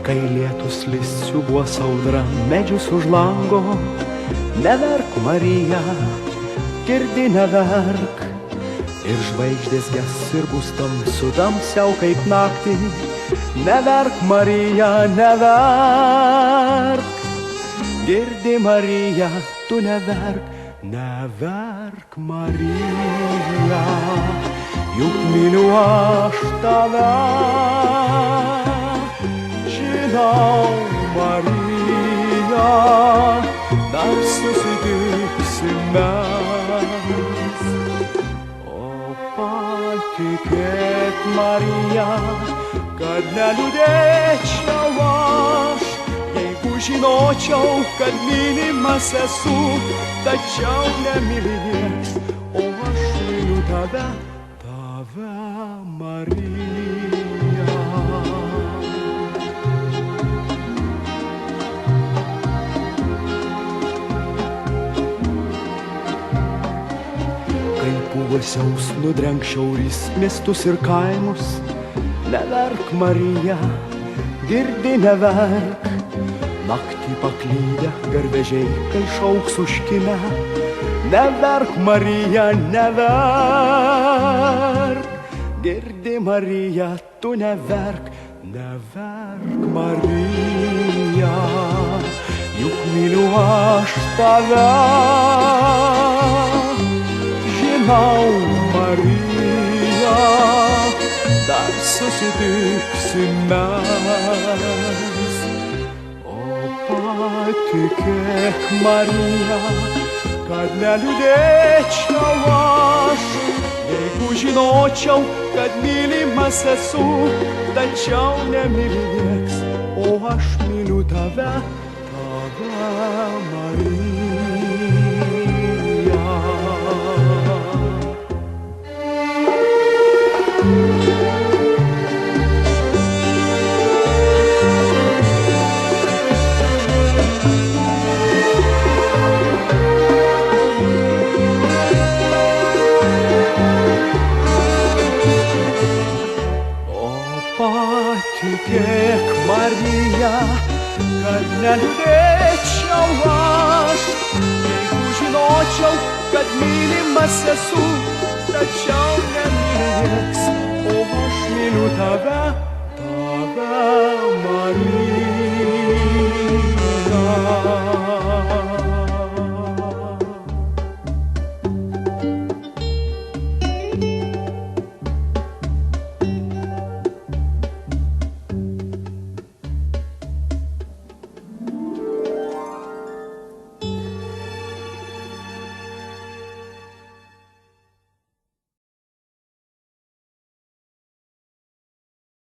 Kai lietus lis siūbuos audra medžius už lango, neverk, Marija, girdi, neverk. Ir žvaigždės ges ir bus tamsu, tamsiau kaip naktį. Neverk, Marija, neverk. Girdi, Marija, tu neverk. Neverk, Marija, juk myliu aš tave. Žinau, Marija, dar susitiksime. O patikėk, Marija, kad neliūdėčiau aš, jeigu žinočiau, kad mylimas esu, tačiau nemylėks, o aš myliu tave, tave, Marija. Kai puvusiaus nudrenk šiaurys miestus ir kaimus, neverk, Marija, girdi, neverk. Naktį paklydę garvežiai, kai šauks užkimę, neverk, Marija, neverk. Girdi, Marija, tu neverk. Neverk, Marija, juk myliu aš tave. Žinau, Marija, dar susitiksime. Patikėk, Marija, kad neliūdėčiau aš, jeigu žinočiau, kad mylimas esu, tačiau nemylėks, o aš myliu tave, tave, Marija. Patikėk, Marija, kad neliūdėčiau aš, jeigu žinočiau, kad mylimas esu, tačiau nemylėks, o aš myliu tave, tave, Marija.